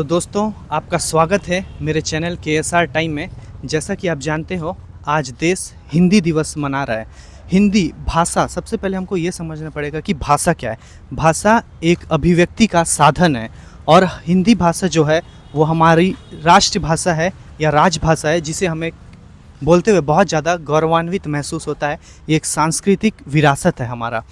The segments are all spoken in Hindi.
तो दोस्तों, आपका स्वागत है मेरे चैनल KSR टाइम में। जैसा कि आप जानते हो, आज देश हिंदी दिवस मना रहा है। हिंदी भाषा, सबसे पहले हमको ये समझना पड़ेगा कि भाषा क्या है। भाषा एक अभिव्यक्ति का साधन है और हिंदी भाषा जो है वो हमारी राष्ट्रभाषा है या राजभाषा है, जिसे हमें बोलते हुए बहुत ज़्यादा गौरवान्वित महसूस होता है। ये एक सांस्कृतिक विरासत है हमारा।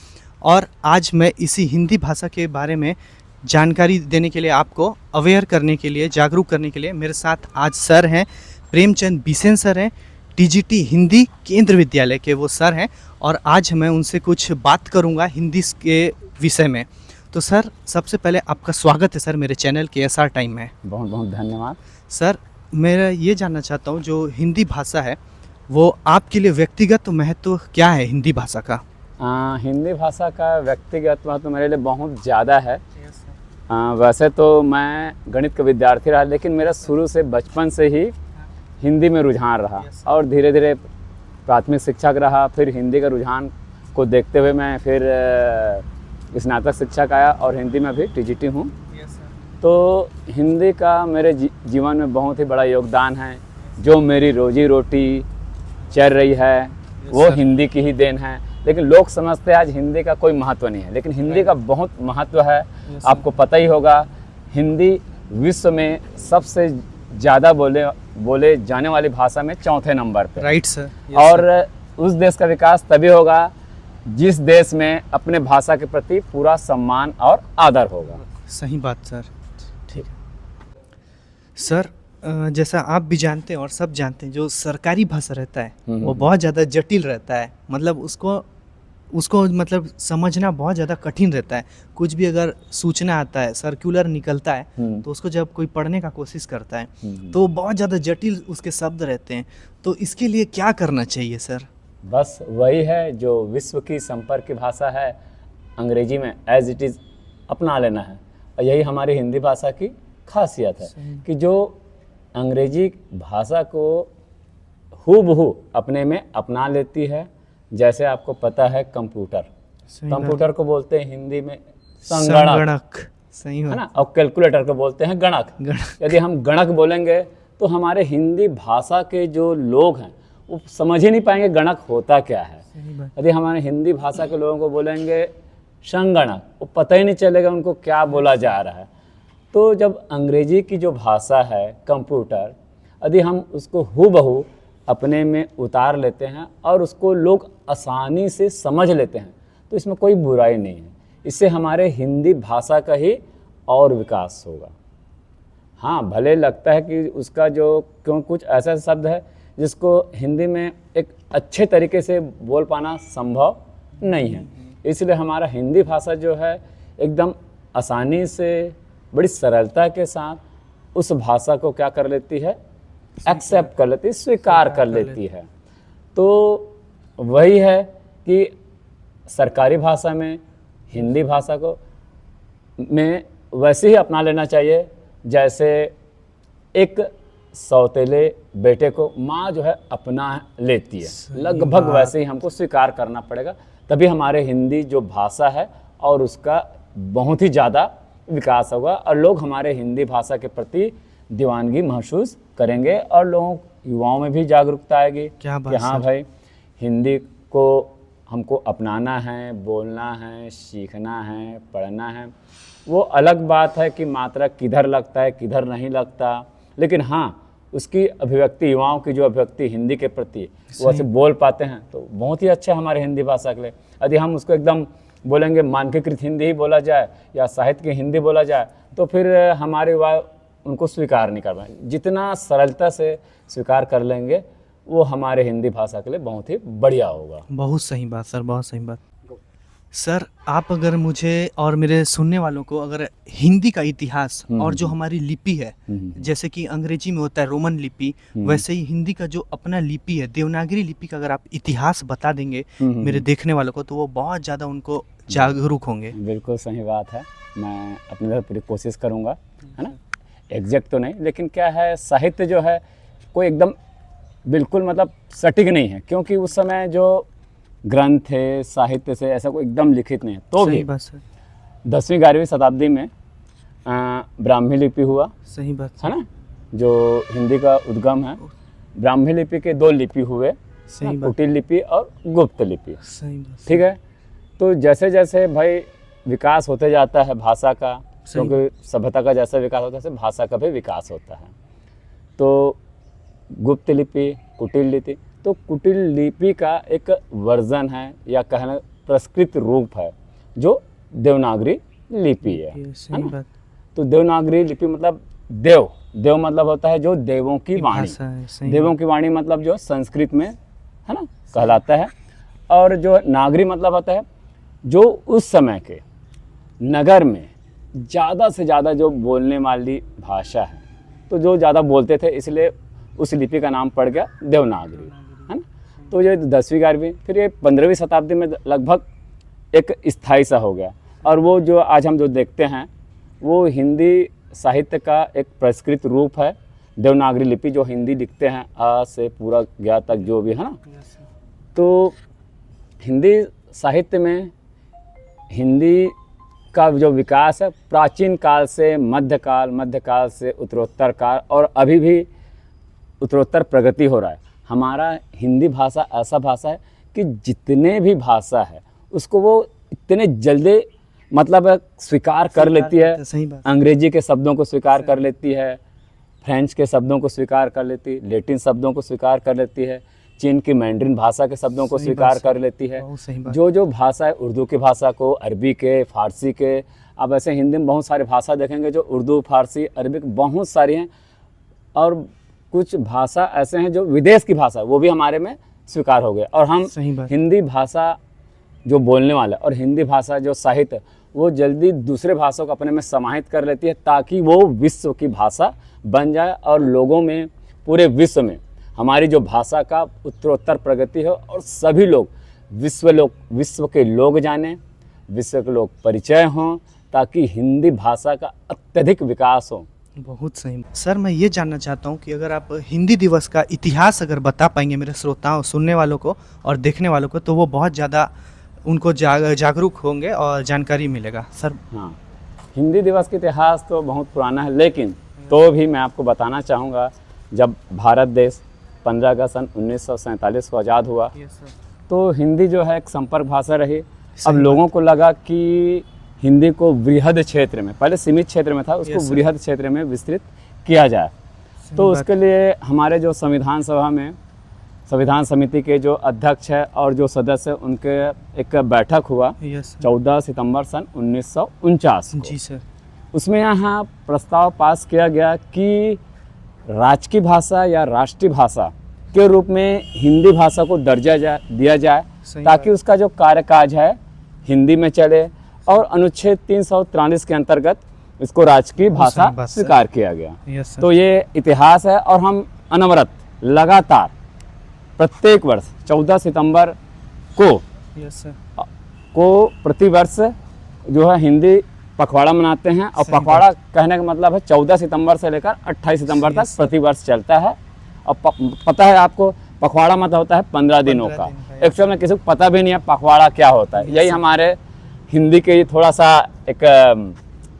और आज मैं इसी हिंदी भाषा के बारे में जानकारी देने के लिए, आपको अवेयर करने के लिए, जागरूक करने के लिए मेरे साथ आज सर हैं, प्रेमचंद बिसेन सर हैं, TGT हिंदी केंद्र विद्यालय के वो सर हैं। और आज मैं उनसे कुछ बात करूंगा हिंदी के विषय में। तो सर, सबसे पहले आपका स्वागत है सर मेरे चैनल KSR टाइम में। बहुत बहुत धन्यवाद सर, मैं ये जानना चाहता हूँ, जो हिंदी भाषा है वो आपके लिए व्यक्तिगत महत्व क्या है हिंदी भाषा का? हिंदी भाषा का व्यक्तिगत महत्व मेरे लिए बहुत ज़्यादा है। वैसे तो मैं गणित का विद्यार्थी रहा, लेकिन मेरा शुरू से बचपन से ही हिंदी में रुझान रहा और धीरे धीरे प्राथमिक शिक्षक रहा। फिर हिंदी का रुझान को देखते हुए मैं फिर स्नातक शिक्षक आया और हिंदी में भी TGT हूँ। तो हिंदी का मेरे जीवन में बहुत ही बड़ा योगदान है। जो मेरी रोजी रोटी चल रही है वो हिंदी की ही देन है। लेकिन लोग समझते हैं आज हिंदी का कोई महत्व नहीं है, लेकिन हिंदी का बहुत महत्व है। आपको पता ही होगा, हिंदी विश्व में सबसे ज़्यादा बोले जाने वाली भाषा में चौथे नंबर पे। Right sir. और उस देश का विकास तभी होगा जिस देश में अपने भाषा के प्रति पूरा सम्मान और आदर होगा। सही बात सर। ठीक है सर, जैसा आप भी जानते हैं और सब जानते हैं, जो सरकारी भाषा रहता है वो बहुत ज़्यादा जटिल रहता है। मतलब उसको मतलब समझना बहुत ज़्यादा कठिन रहता है। कुछ भी अगर सूचना आता है, सर्कुलर निकलता है, तो उसको जब कोई पढ़ने का कोशिश करता है तो बहुत ज़्यादा जटिल उसके शब्द रहते हैं। तो इसके लिए क्या करना चाहिए सर? बस वही है जो विश्व की संपर्क की भाषा है, अंग्रेजी में एज इट इज़ अपना लेना है। और यही हमारी हिंदी भाषा की खासियत है कि जो अंग्रेजी भाषा को हूबहू अपने में अपना लेती है। जैसे आपको पता है कंप्यूटर को बोलते हैं हिंदी में संगणक, सही है ना, और कैलकुलेटर को बोलते हैं गणक। यदि हम गणक बोलेंगे तो हमारे हिंदी भाषा के जो लोग हैं वो समझ ही नहीं पाएंगे गणक होता क्या है। यदि हमारे हिंदी भाषा के लोगों को बोलेंगे संगणक, वो पता ही नहीं चलेगा उनको क्या बोला जा रहा है। तो जब अंग्रेजी की जो भाषा है कंप्यूटर, यदि हम उसको हूबहू अपने में उतार लेते हैं और उसको लोग आसानी से समझ लेते हैं तो इसमें कोई बुराई नहीं है। इससे हमारे हिंदी भाषा का ही और विकास होगा। हाँ, भले लगता है कि उसका जो क्यों कुछ ऐसा शब्द है जिसको हिंदी में एक अच्छे तरीके से बोल पाना संभव नहीं है, इसलिए हमारा हिंदी भाषा जो है एकदम आसानी से, बड़ी सरलता के साथ उस भाषा को क्या कर लेती है, एक्सेप्ट कर लेती है, स्वीकार कर लेती है। तो वही है कि सरकारी भाषा में हिंदी भाषा को में वैसे ही अपना लेना चाहिए जैसे एक सौतेले बेटे को माँ जो है अपना लेती है। लगभग वैसे ही हमको स्वीकार करना पड़ेगा, तभी हमारे हिंदी जो भाषा है और उसका बहुत ही ज़्यादा विकास होगा और लोग हमारे हिंदी भाषा के प्रति दीवानगी महसूस करेंगे और लोगों, युवाओं में भी जागरूकता आएगी कि हाँ भाई, हिंदी को हमको अपनाना है, बोलना है, सीखना है, पढ़ना है। वो अलग बात है कि मात्रा किधर लगता है किधर नहीं लगता, लेकिन हाँ, उसकी अभिव्यक्ति, युवाओं की जो अभिव्यक्ति हिंदी के प्रति वो ऐसे बोल पाते हैं तो बहुत ही अच्छा है हमारे हिंदी भाषा के लिए। यदि हम उसको एकदम बोलेंगे मानकीकृत हिंदी ही बोला जाए या साहित्य की हिंदी बोला जाए तो फिर हमारे युवा उनको स्वीकार नहीं कर पाएंगे। जितना सरलता से स्वीकार कर लेंगे वो हमारे हिंदी भाषा के लिए बहुत ही बढ़िया होगा। बहुत सही बात सर, बहुत सही बात। सर, आप अगर मुझे और मेरे सुनने वालों को अगर हिंदी का इतिहास और जो हमारी लिपि है, जैसे कि अंग्रेजी में होता है रोमन लिपि, वैसे ही हिंदी का जो अपना लिपि है देवनागरी लिपि का, अगर आप इतिहास बता देंगे मेरे देखने वालों को तो वो बहुत ज़्यादा उनको जागरूक होंगे। बिल्कुल सही बात है, मैं अपनी तरफ पूरी कोशिश करूँगा, है ना। एग्जैक्ट तो नहीं, लेकिन क्या है, साहित्य जो है कोई एकदम बिल्कुल मतलब सटीक नहीं है, क्योंकि उस समय जो ग्रंथ थे साहित्य से ऐसा कोई एकदम लिखित नहीं है। तो भी 10वीं 11वीं शताब्दी में ब्राह्मी लिपि हुआ, सही बात है ना, जो हिंदी का उद्गम है। ब्राह्मी लिपि के 2 लिपि हुए, सही बात कुटिल लिपि और गुप्त लिपि। सही बात ठीक है। तो जैसे जैसे भाई विकास होते जाता है भाषा का, सही क्योंकि सभ्यता का जैसा विकास होता है वैसे भाषा का भी विकास होता है। तो गुप्त लिपि, कुटिल लिपि, तो कुटिल लिपि का एक वर्जन है या कहना प्रस्कृत रूप है जो देवनागरी लिपि है ये सही ना? बात तो देवनागरी लिपि मतलब देव, देव मतलब होता है जो देवों की वाणी, भाषा है, सही देवों की वाणी मतलब जो संस्कृत में है ना कहलाता है। और जो नागरी मतलब होता है जो उस समय के नगर में ज़्यादा से ज़्यादा जो बोलने वाली भाषा है, तो जो ज़्यादा बोलते थे इसलिए उस लिपि का नाम पड़ गया देवनागरी, है ना। तो ये 10वीं 11वीं फिर ये 15वीं शताब्दी में लगभग एक स्थायी सा हो गया। और वो जो आज हम जो देखते हैं वो हिंदी साहित्य का एक परिष्कृत रूप है देवनागरी लिपि, जो हिंदी लिखते हैं आ से पूरा ज्ञा तक जो भी है ना। तो हिंदी साहित्य में हिंदी का जो विकास है प्राचीन काल से मध्यकाल, मध्यकाल से उत्तरोत्तर काल और अभी भी उत्तरोत्तर प्रगति हो रहा है। हमारा हिंदी भाषा ऐसा भाषा है कि जितने भी भाषा है उसको वो इतने जल्दी मतलब स्वीकार कर लेती है। सही बात अंग्रेजी के शब्दों को स्वीकार कर लेती है, फ्रेंच के शब्दों को स्वीकार कर लेती है, लैटिन शब्दों को स्वीकार कर लेती है, चीन की मैंड्रिन भाषा के शब्दों को सही स्वीकार बात, कर लेती है। बहुत सही बात जो जो भाषा है उर्दू की भाषा को, अरबी के, फारसी के, अब ऐसे हिंदी में बहुत सारी भाषा देखेंगे जो उर्दू, फारसी, अरबिक बहुत सारी हैं। और कुछ भाषा ऐसे हैं जो विदेश की भाषा वो भी हमारे में स्वीकार हो गए। और हम सही बात हिंदी भाषा जो बोलने वाला और हिंदी भाषा जो साहित्य वो जल्दी दूसरे भाषाओं को अपने में समाहित कर लेती है ताकि वो विश्व की भाषा बन जाए और लोगों में पूरे विश्व में हमारी जो भाषा का उत्तरोत्तर प्रगति हो और सभी लोग विश्व के लोग जाने, विश्व के लोग परिचय हों, ताकि हिंदी भाषा का अत्यधिक विकास हो। बहुत सही सर। मैं ये जानना चाहता हूँ कि अगर आप हिंदी दिवस का इतिहास अगर बता पाएंगे मेरे श्रोताओं, सुनने वालों को और देखने वालों को, तो वो बहुत ज़्यादा उनको जागरूक होंगे और जानकारी मिलेगा सर। हाँ, हिंदी दिवस का इतिहास तो बहुत पुराना है, लेकिन तो भी मैं आपको बताना चाहूँगा जब भारत देश 15 अगस्त सन 1947 को आज़ाद हुआ तो हिंदी जो है एक संपर्क भाषा रही। अब लोगों को लगा कि हिंदी को वृहद क्षेत्र में, पहले सीमित क्षेत्र में था, उसको वृहद क्षेत्र में विस्तृत किया जाए। तो उसके लिए हमारे जो संविधान सभा में संविधान समिति के जो अध्यक्ष है और जो सदस्य उनके एक बैठक हुआ 14 सितंबर सन 1949 को। जी सर। उसमें यहाँ प्रस्ताव पास किया गया कि राजकीय भाषा या राष्ट्रीय भाषा के रूप में हिंदी भाषा को दर्जा दिया जाए ताकि उसका जो कार्यकाज है हिंदी में चले। और अनुच्छेद 343 के अंतर्गत इसको राजकीय भाषा स्वीकार किया गया। तो ये इतिहास है और हम अनवरत लगातार प्रत्येक वर्ष 14 सितंबर को प्रतिवर्ष जो है हिंदी पखवाड़ा मनाते हैं। और पखवाड़ा कहने का मतलब है 14 सितंबर से लेकर 28 सितंबर तक प्रतिवर्ष चलता है। और पता है आपको पखवाड़ा मतलब होता है 15 दिनों का। एक्चुअल में किसी को पता भी नहीं है पखवाड़ा क्या होता है। यही हमारे हिंदी के थोड़ा सा एक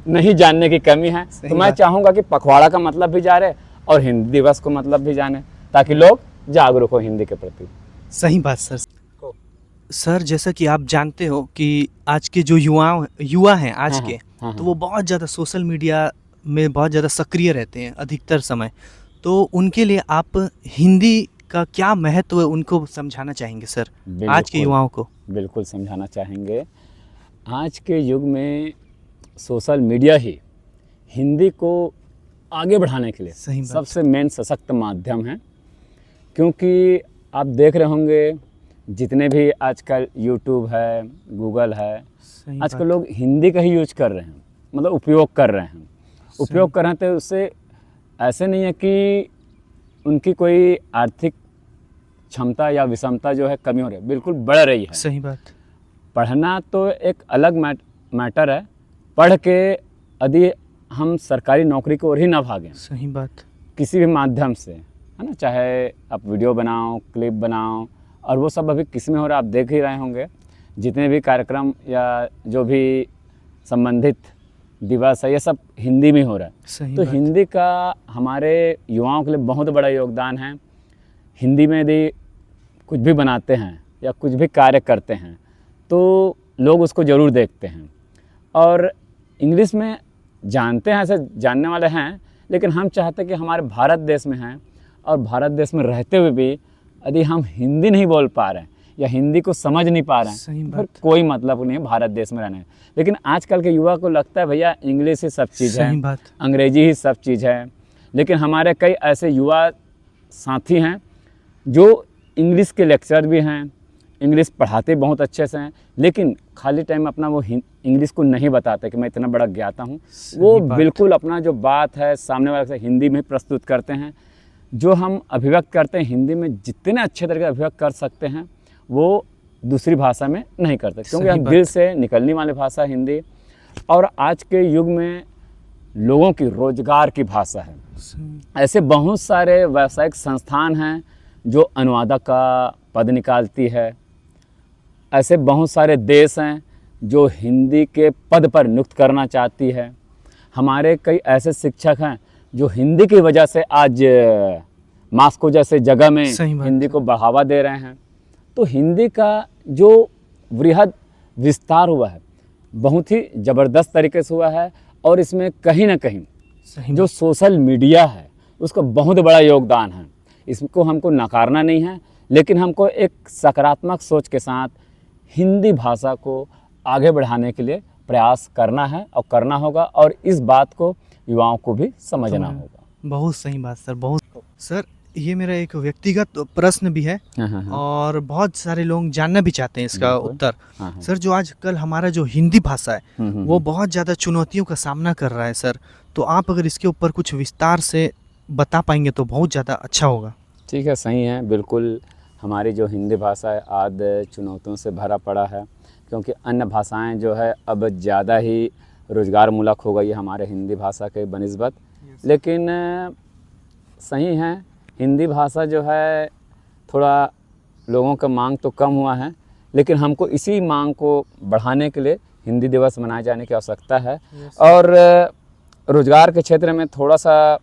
नहीं जानने की कमी है। तो मैं चाहूँगा कि पखवाड़ा का मतलब भी जाने और हिंदी दिवस को मतलब भी जाने ताकि लोग जागरूक हो हिंदी के प्रति। सही बात सर। सर जैसा कि आप जानते हो कि आज के जो युवा हैं आज के, तो वो बहुत ज़्यादा सोशल मीडिया में बहुत ज़्यादा सक्रिय रहते हैं अधिकतर समय। तो उनके लिए आप हिंदी का क्या महत्व है उनको समझाना चाहेंगे सर, आज के युवाओं को? बिल्कुल समझाना चाहेंगे। आज के युग में सोशल मीडिया ही हिंदी को आगे बढ़ाने के लिए सबसे मेन सशक्त माध्यम है। क्योंकि आप देख रहे होंगे जितने भी आजकल यूट्यूब है, गूगल है, आजकल लोग हिंदी का ही यूज कर रहे हैं, मतलब उपयोग कर रहे हैं। उपयोग कर रहे हैं तो उससे ऐसे नहीं है कि उनकी कोई आर्थिक क्षमता या विषमता जो है कमी हो रही है, बिल्कुल बढ़ रही है। सही बात। पढ़ना तो एक अलग मैटर है, पढ़ के यदि हम सरकारी नौकरी की ओर ही ना भागें, सही बात, किसी भी माध्यम से, है ना, चाहे आप वीडियो बनाओ, क्लिप बनाओ, और वो सब अभी किस में हो रहा है आप देख ही रहे होंगे। जितने भी कार्यक्रम या जो भी संबंधित दिवस है, ये सब हिंदी में हो रहा है। सही तो बात। हिंदी का हमारे युवाओं के लिए बहुत बड़ा योगदान है। हिंदी में यदि कुछ भी बनाते हैं या कुछ भी कार्य करते हैं तो लोग उसको ज़रूर देखते हैं। और इंग्लिश में जानते हैं, ऐसे जानने वाले हैं, लेकिन हम चाहते हैं कि हमारे भारत देश में हैं और भारत देश में रहते हुए भी यदि हम हिंदी नहीं बोल पा रहे हैं या हिंदी को समझ नहीं पा रहे सही हैं, बात। फिर कोई मतलब नहीं है भारत देश में रहने। लेकिन आजकल के युवा को लगता है भैया इंग्लिश ही सब चीज़ है, सही बात। अंग्रेजी ही सब चीज़ है। लेकिन हमारे कई ऐसे युवा साथी हैं जो इंग्लिश के लेक्चर भी हैं, इंग्लिश पढ़ाते बहुत अच्छे से हैं, लेकिन खाली टाइम में अपना वो इंग्लिश को नहीं बताते कि मैं इतना बड़ा ज्ञाता हूँ। वो बात। बिल्कुल अपना जो बात है सामने वाले से हिंदी में प्रस्तुत करते हैं। जो हम अभिव्यक्त करते हैं हिंदी में जितने अच्छे तरीके से अभिव्यक्त कर सकते हैं वो दूसरी भाषा में नहीं करते, क्योंकि सही हम बात। दिल से निकलने वाली भाषा है हिंदी। और आज के युग में लोगों की रोजगार की भाषा है। ऐसे बहुत सारे व्यावसायिक संस्थान हैं जो अनुवादक का पद निकालती है। ऐसे बहुत सारे देश हैं जो हिंदी के पद पर नियुक्त करना चाहती है। हमारे कई ऐसे शिक्षक हैं जो हिंदी की वजह से आज मॉस्को जैसे जगह में सही बात हिंदी को बढ़ावा दे रहे हैं। तो हिंदी का जो वृहद विस्तार हुआ है बहुत ही ज़बरदस्त तरीके से हुआ है। और इसमें कहीं ना कहीं सही जो सोशल मीडिया है उसका बहुत बड़ा योगदान है। इसको हमको नकारना नहीं है, लेकिन हमको एक सकारात्मक सोच के साथ हिंदी भाषा को आगे बढ़ाने के लिए प्रयास करना है और करना होगा। और इस बात को युवाओं को भी समझना होगा। बहुत सही बात सर, बहुत। सर ये मेरा एक व्यक्तिगत प्रश्न भी है और बहुत सारे लोग जानना भी चाहते हैं इसका बिल्कुल। उत्तर। सर जो आजकल हमारा जो हिंदी भाषा है वो बहुत ज़्यादा चुनौतियों का सामना कर रहा है सर, तो आप अगर इसके ऊपर कुछ विस्तार से बता पाएंगे तो बहुत ज़्यादा अच्छा होगा। ठीक है, सही है, बिल्कुल। हमारी जो हिंदी भाषा है आज चुनौतियों से भरा पड़ा है, क्योंकि अन्य भाषाएं जो है अब ज़्यादा ही रोज़गार मूलक हो गई है हमारे हिंदी भाषा के बनिस्बत। लेकिन सही है, हिंदी भाषा जो है थोड़ा लोगों का मांग तो कम हुआ है, लेकिन हमको इसी मांग को बढ़ाने के लिए हिंदी दिवस मनाए जाने की आवश्यकता है। और रोज़गार के क्षेत्र में थोड़ा सा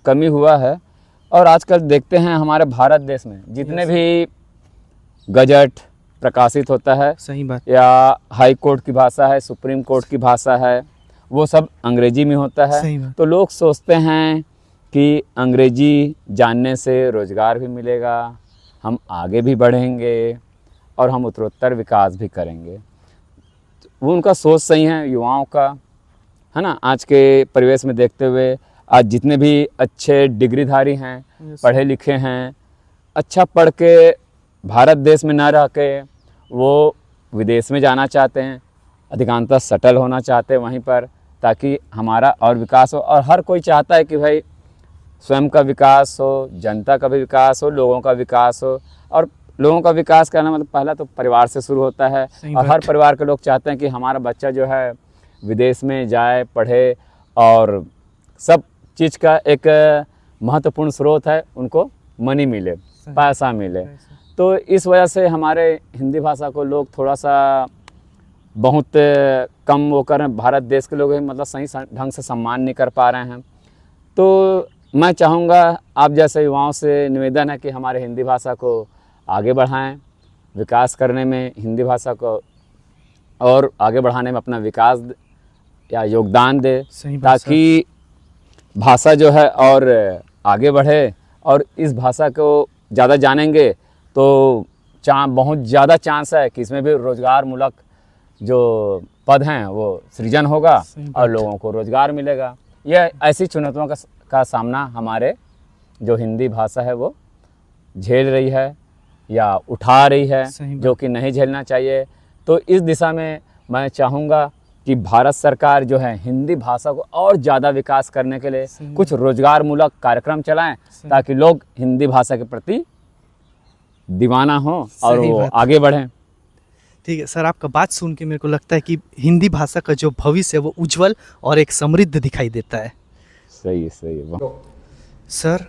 कमी हुआ है। और आजकल देखते हैं हमारे भारत देश में जितने भी गजट प्रकाशित होता है, सही बात। या हाई कोर्ट की भाषा है, सुप्रीम कोर्ट की भाषा है, वो सब अंग्रेजी में होता सही है। बात। तो लोग सोचते हैं कि अंग्रेजी जानने से रोज़गार भी मिलेगा, हम आगे भी बढ़ेंगे और हम उत्तरोत्तर विकास भी करेंगे। वो उनका सोच सही है युवाओं का, है ना। आज के परिवेश में देखते हुए आज जितने भी अच्छे डिग्रीधारी हैं, पढ़े लिखे हैं, अच्छा पढ़ के भारत देश में ना रह के वो विदेश में जाना चाहते हैं, अधिकांशतः सेटल होना चाहते हैं वहीं पर, ताकि हमारा और विकास हो। और हर कोई चाहता है कि भाई स्वयं का विकास हो, जनता का भी विकास हो, लोगों का विकास हो। और लोगों का विकास करना मतलब पहला तो परिवार से शुरू होता है। और हर परिवार के लोग चाहते हैं कि हमारा बच्चा जो है विदेश में जाए, पढ़े, और सब चीज़ का एक महत्वपूर्ण स्रोत है उनको मनी मिले, पैसा मिले। तो इस वजह से हमारे हिंदी भाषा को लोग थोड़ा सा बहुत कम वो कर, भारत देश के लोग मतलब सही ढंग से सम्मान नहीं कर पा रहे हैं। तो मैं चाहूँगा आप जैसे युवाओं से निवेदन है कि हमारे हिंदी भाषा को आगे बढ़ाएं, विकास करने में हिंदी भाषा को और आगे बढ़ाने में अपना विकास या योगदान दे, ताकि भाषा जो है और आगे बढ़े। और इस भाषा को ज़्यादा जानेंगे तो बहुत ज़्यादा चांस है कि इसमें भी रोज़गार मूलक जो पद हैं वो सृजन होगा और लोगों को रोज़गार मिलेगा। यह ऐसी चुनौतियों का सामना हमारे जो हिंदी भाषा है वो झेल रही है या उठा रही है, जो कि नहीं झेलना चाहिए। तो इस दिशा में मैं चाहूँगा कि भारत सरकार जो है हिंदी भाषा को और ज़्यादा विकास करने के लिए कुछ रोज़गार मूलक कार्यक्रम चलाएं, ताकि लोग हिंदी भाषा के प्रति दीवाना हों और वो आगे बढ़ें। ठीक है सर, आपका बात सुन के मेरे को लगता है कि हिंदी भाषा का जो भविष्य है वो उज्जवल और एक समृद्ध दिखाई देता है। सही है। सर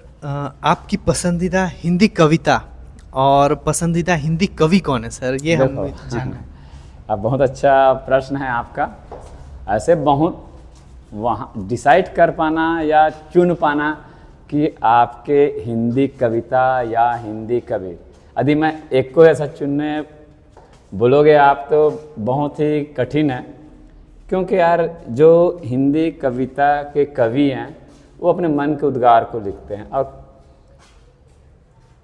आपकी पसंदीदा हिंदी कविता और पसंदीदा हिंदी कवि कौन है सर, ये हम जानना है। अब बहुत अच्छा प्रश्न है आपका। ऐसे बहुत वहाँ डिसाइड कर पाना या चुन पाना कि आपके हिंदी कविता या हिंदी कवि, यदि मैं एक को ऐसा चुनने बोलोगे आप तो बहुत ही कठिन है, क्योंकि यार जो हिंदी कविता के कवि हैं वो अपने मन के उद्गार को लिखते हैं। और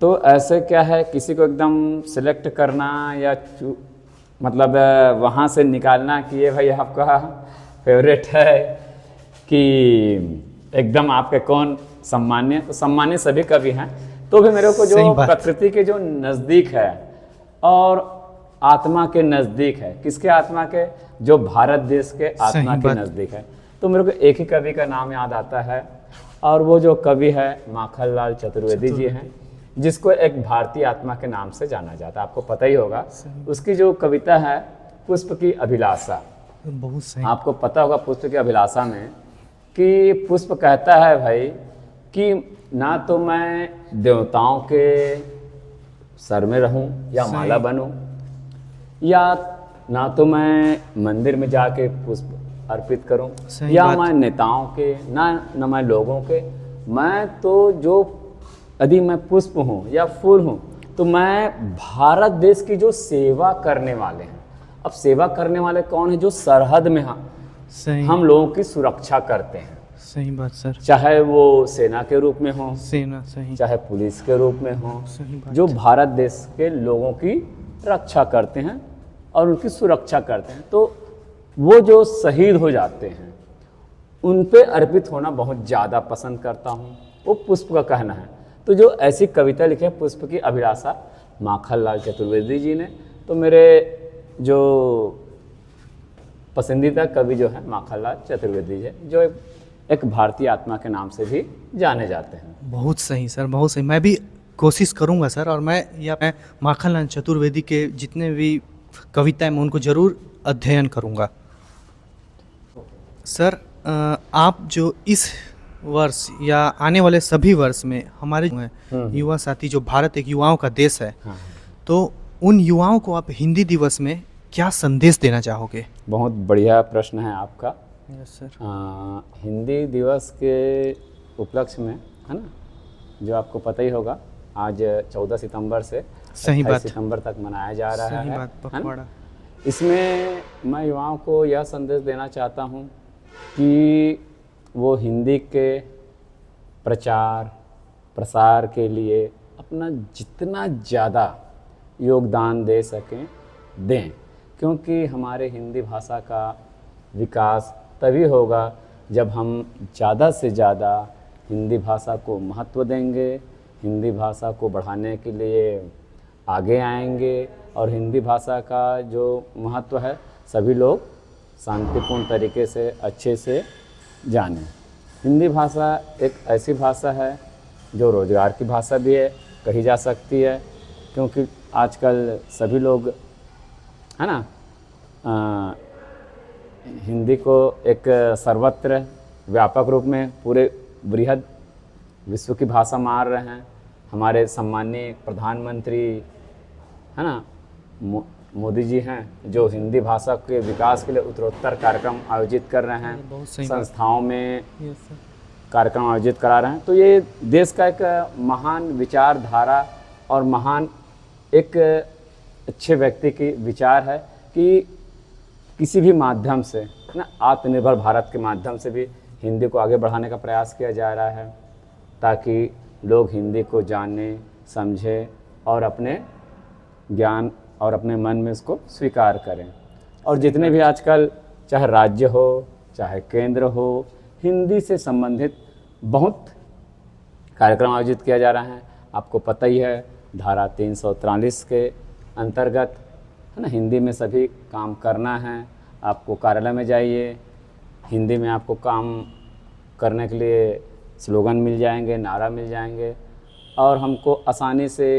तो ऐसे क्या है, किसी को एकदम सिलेक्ट करना या मतलब वहाँ से निकालना कि ये भाई आपका फेवरेट है कि एकदम आपके कौन सम्मान्य, तो सम्मान्य सभी कवि हैं, तो भी मेरे को जो प्रकृति के जो नज़दीक है और आत्मा के नज़दीक है, किसके आत्मा के, जो भारत देश के आत्मा के नज़दीक है, तो मेरे को एक ही कवि का नाम याद आता है, और वो जो कवि है माखनलाल चतुर्वेदी जी हैं, जिसको एक भारतीय आत्मा के नाम से जाना जाता है। आपको पता ही होगा उसकी जो कविता है पुष्प की अभिलाषा, बहुत सही। आपको पता होगा पुष्प की अभिलाषा में कि पुष्प कहता है भाई कि ना तो मैं देवताओं के सर में रहूं या माला बनूं, या ना तो मैं मंदिर में जाके पुष्प अर्पित करूं, या मैं नेताओं के ना मैं लोगों के, मैं तो जो यदि मैं पुष्प हूं या फूल हूं तो मैं भारत देश की जो सेवा करने वाले हैं। अब सेवा करने वाले कौन है? जो सरहद में हम लोगों की सुरक्षा करते हैं। सही बात सर। चाहे वो सेना के रूप में हो, सेना सही, चाहे पुलिस के रूप में हो, सही बात। जो भारत देश के लोगों की रक्षा करते हैं और उनकी सुरक्षा करते हैं, तो वो जो शहीद हो जाते हैं उन पे अर्पित होना बहुत ज़्यादा पसंद करता हूँ, वो पुष्प का कहना है। तो जो ऐसी कविता लिखी है पुष्प की अभिलाषा माखनलाल चतुर्वेदी जी ने, तो मेरे जो पसंदीदा कवि जो है माखनलाल चतुर्वेदी जी, जो एक भारतीय आत्मा के नाम से भी जाने जाते हैं। बहुत सही सर, बहुत सही। मैं भी कोशिश करूंगा सर, और मैं माखनलाल चतुर्वेदी के जितने भी कविताएं मैं उनको ज़रूर अध्ययन करूंगा। सर आप जो इस वर्ष या आने वाले सभी वर्ष में हमारे युवा साथी, जो भारत एक युवाओं का देश है, तो उन युवाओं को आप हिंदी दिवस में क्या संदेश देना चाहोगे? बहुत बढ़िया प्रश्न है आपका। Yes sir. हिंदी दिवस के उपलक्ष्य में, है ना, जो आपको पता ही होगा, आज 14 सितंबर से 28 सितंबर तक मनाया जा रहा है ना? इसमें मैं युवाओं को यह संदेश देना चाहता हूँ कि वो हिंदी के प्रचार प्रसार के लिए अपना जितना ज़्यादा योगदान दे सकें दें, क्योंकि हमारे हिंदी भाषा का विकास तभी होगा जब हम ज़्यादा से ज़्यादा हिंदी भाषा को महत्व देंगे, हिंदी भाषा को बढ़ाने के लिए आगे आएंगे, और हिंदी भाषा का जो महत्व है सभी लोग शांतिपूर्ण तरीके से अच्छे से जानें। हिंदी भाषा एक ऐसी भाषा है जो रोज़गार की भाषा भी है, कही जा सकती है, क्योंकि आजकल सभी लोग, है ना, हिंदी को एक सर्वत्र व्यापक रूप में पूरे बृहद विश्व की भाषा मान रहे हैं। हमारे सम्माननीय प्रधानमंत्री, है ना, मोदी जी हैं, जो हिंदी भाषा के विकास के लिए उत्तरोत्तर कार्यक्रम आयोजित कर रहे हैं, संस्थाओं में कार्यक्रम आयोजित करा रहे हैं। तो ये देश का एक महान विचारधारा और महान एक अच्छे व्यक्ति की विचार है कि किसी भी माध्यम से ना, आत्मनिर्भर भारत के माध्यम से भी हिंदी को आगे बढ़ाने का प्रयास किया जा रहा है, ताकि लोग हिंदी को जानें, समझें और अपने ज्ञान और अपने मन में इसको स्वीकार करें। और जितने भी आजकल चाहे राज्य हो चाहे केंद्र हो, हिंदी से संबंधित बहुत कार्यक्रम आयोजित किया जा रहा है। आपको पता ही है, धारा 343 के अंतर्गत, है ना, हिंदी में सभी काम करना है। आपको कार्यालय में जाइए, हिंदी में आपको काम करने के लिए स्लोगन मिल जाएंगे, नारा मिल जाएंगे, और हमको आसानी से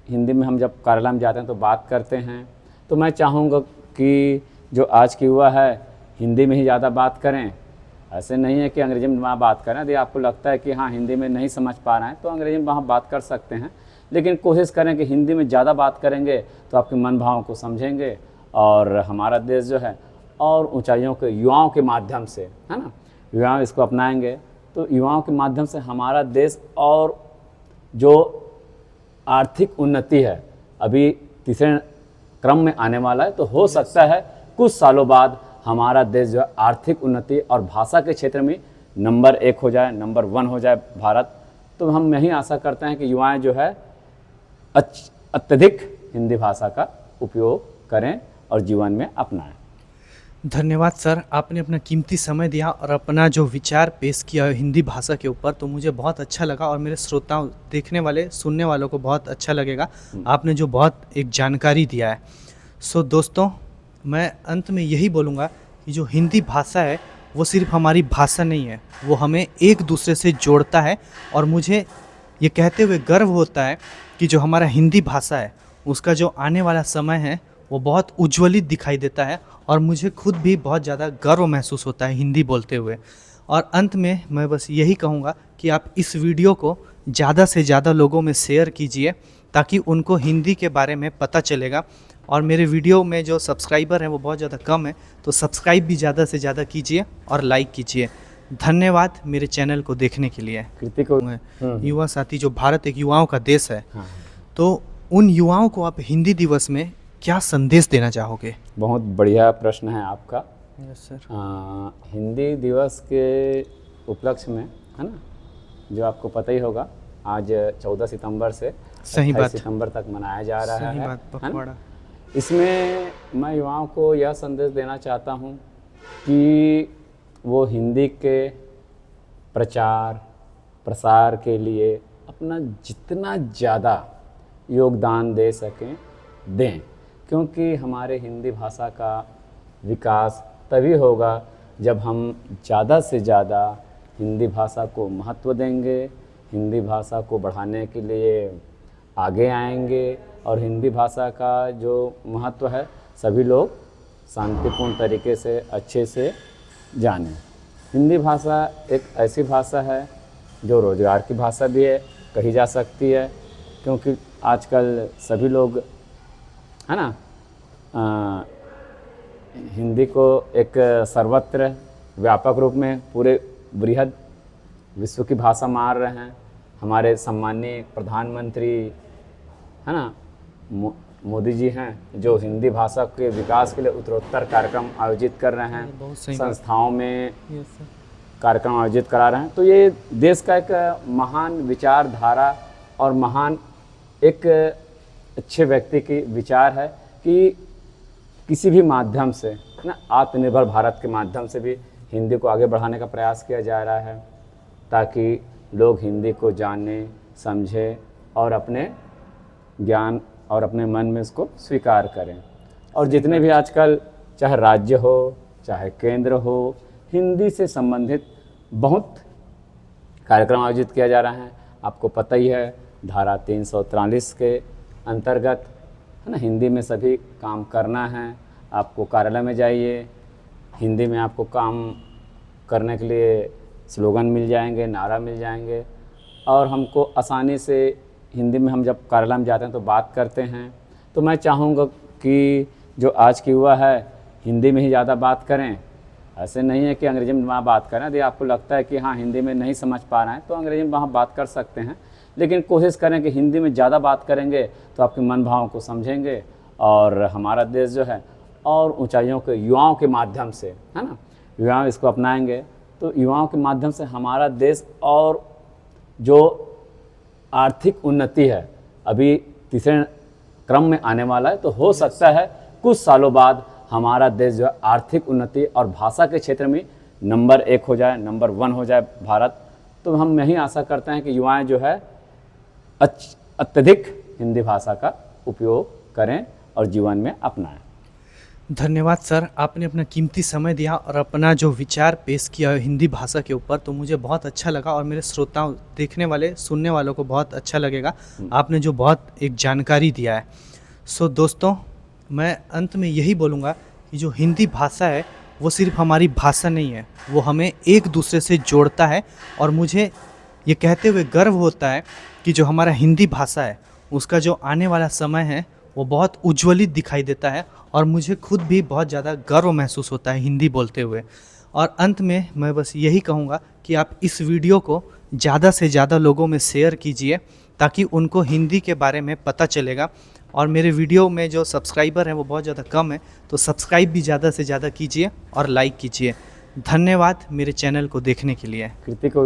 हिंदी में हम जब कार्यालय में जाते हैं तो बात करते हैं। तो मैं चाहूँगा कि जो आज की युवा है हिंदी में ही ज़्यादा बात करें। ऐसे नहीं है कि अंग्रेजी में वहाँ बात करें। यदि आपको लगता है कि हाँ हिंदी में नहीं समझ पा रहे हैं तो अंग्रेजी में वहाँ बात कर सकते हैं, लेकिन कोशिश करें कि हिंदी में ज़्यादा बात करेंगे तो आपके मन भावों को समझेंगे, और हमारा देश जो है और ऊंचाइयों के युवाओं के माध्यम से, है ना, युवा इसको अपनाएंगे तो युवाओं के माध्यम से हमारा देश और जो आर्थिक उन्नति है अभी तीसरे क्रम में आने वाला है। तो हो सकता है कुछ सालों बाद हमारा देश जो है आर्थिक उन्नति और भाषा के क्षेत्र में नंबर 1 हो जाए, नंबर 1 हो जाए भारत। तो हम यही आशा करते हैं कि युवाएं जो है अत्यधिक हिंदी भाषा का उपयोग करें और जीवन में अपनाएं। धन्यवाद सर, आपने अपना कीमती समय दिया और अपना जो विचार पेश किया हिंदी भाषा के ऊपर, तो मुझे बहुत अच्छा लगा और मेरे श्रोताओं, देखने वाले, सुनने वालों को बहुत अच्छा लगेगा। आपने जो बहुत एक जानकारी दिया है। सो दोस्तों, मैं अंत में यही बोलूँगा कि जो हिंदी भाषा है वो सिर्फ हमारी भाषा नहीं है, वो हमें एक दूसरे से जोड़ता है। और मुझे ये कहते हुए गर्व होता है कि जो हमारा हिंदी भाषा है उसका जो आने वाला समय है वो बहुत उज्ज्वलित दिखाई देता है और मुझे खुद भी बहुत ज़्यादा गर्व महसूस होता है हिंदी बोलते हुए। और अंत में मैं बस यही कहूँगा कि आप इस वीडियो को ज़्यादा से ज़्यादा लोगों में शेयर कीजिए ताकि उनको हिंदी के बारे में पता चलेगा। और मेरे वीडियो में जो सब्सक्राइबर हैं वो बहुत ज़्यादा कम है, तो सब्सक्राइब भी ज़्यादा से ज़्यादा कीजिए और लाइक कीजिए। धन्यवाद मेरे चैनल को देखने के लिए। कृति को युवा साथी, जो भारत एक युवाओं का देश है, हाँ। तो उन युवाओं को आप हिंदी दिवस में क्या संदेश देना चाहोगे? बहुत बढ़िया प्रश्न है आपका। Yes sir. हिंदी दिवस के उपलक्ष्य में, है ना, जो आपको पता ही होगा, आज 14 सितंबर से सही 28 बात, सितंबर तक मनाया जा रहा सही है, बात, है ना? पखवाड़ा। इसमें मैं युवाओं को यह संदेश देना चाहता हूँ कि वो हिंदी के प्रचार प्रसार के लिए अपना जितना ज़्यादा योगदान दे सकें दें, क्योंकि हमारे हिंदी भाषा का विकास तभी होगा जब हम ज़्यादा से ज़्यादा हिंदी भाषा को महत्व देंगे, हिंदी भाषा को बढ़ाने के लिए आगे आएंगे और हिंदी भाषा का जो महत्व है सभी लोग शांतिपूर्ण तरीके से अच्छे से जानें। हिंदी भाषा एक ऐसी भाषा है जो रोज़गार की भाषा भी है, कही जा सकती है, क्योंकि आजकल सभी लोग, है ना, हिंदी को एक सर्वत्र व्यापक रूप में पूरे बृहद विश्व की भाषा मान रहे हैं। हमारे सम्माननीय प्रधानमंत्री, है ना, मोदी जी हैं, जो हिंदी भाषा के विकास के लिए उत्तरोत्तर कार्यक्रम आयोजित कर रहे हैं, बहुत सही संस्थाओं में यस सर। कार्यक्रम आयोजित करा रहे हैं। तो ये देश का एक महान विचारधारा और महान एक अच्छे व्यक्ति की विचार है कि किसी भी माध्यम से ना, आत्मनिर्भर भारत के माध्यम से भी हिंदी को आगे बढ़ाने का प्रयास किया जा रहा है, ताकि लोग हिंदी को जाने, समझें और अपने ज्ञान और अपने मन में इसको स्वीकार करें। और जितने भी आजकल चाहे राज्य हो चाहे केंद्र हो, हिंदी से संबंधित बहुत कार्यक्रम आयोजित किया जा रहा है। आपको पता ही है, धारा 343 के अंतर्गत, है ना, हिंदी में सभी काम करना है। आपको कार्यालय में जाइए, हिंदी में आपको काम करने के लिए स्लोगन मिल जाएंगे, नारा मिल जाएंगे, और हमको आसानी से हिंदी में हम जब कार्यालय में जाते हैं तो बात करते हैं। तो मैं चाहूँगा कि जो आज की युवा है हिंदी में ही ज़्यादा बात करें। ऐसे नहीं है कि अंग्रेजी में वहाँ बात करें। यदि आपको लगता है कि हाँ हिंदी में नहीं समझ पा रहे हैं तो अंग्रेजी में वहाँ बात कर सकते हैं, लेकिन कोशिश करें कि हिंदी में ज़्यादा बात करेंगे तो आपके मन भावों को समझेंगे और हमारा देश जो है और ऊंचाइयों के युवाओं के माध्यम से, है ना, युवा इसको अपनाएंगे तो युवाओं के माध्यम से हमारा देश और जो आर्थिक उन्नति है अभी तीसरे क्रम में आने वाला है। तो हो सकता है कुछ सालों बाद हमारा देश जो है आर्थिक उन्नति और भाषा के क्षेत्र में नंबर 1 हो जाए, नंबर 1 हो जाए भारत। तो हम यही आशा करते हैं कि युवाएं जो है अत्यधिक हिंदी भाषा का उपयोग करें और जीवन में अपनाएं। धन्यवाद सर, आपने अपना कीमती समय दिया और अपना जो विचार पेश किया हिंदी भाषा के ऊपर, तो मुझे बहुत अच्छा लगा और मेरे श्रोताओं, देखने वाले, सुनने वालों को बहुत अच्छा लगेगा। आपने जो बहुत एक जानकारी दिया है। सो दोस्तों, मैं अंत में यही बोलूँगा कि जो हिंदी भाषा है वो सिर्फ हमारी भाषा नहीं है, वो हमें एक दूसरे से जोड़ता है। और मुझे ये कहते हुए गर्व होता है कि जो हमारा हिंदी भाषा है उसका जो आने वाला समय है वो बहुत उज्ज्वलित दिखाई देता है और मुझे खुद भी बहुत ज़्यादा गर्व महसूस होता है हिंदी बोलते हुए। और अंत में मैं बस यही कहूँगा कि आप इस वीडियो को ज़्यादा से ज़्यादा लोगों में शेयर कीजिए ताकि उनको हिंदी के बारे में पता चलेगा। और मेरे वीडियो में जो सब्सक्राइबर हैं वो बहुत ज़्यादा कम है, तो सब्सक्राइब भी ज़्यादा से ज़्यादा कीजिए और लाइक कीजिए। धन्यवाद मेरे चैनल को देखने के लिए। कृति को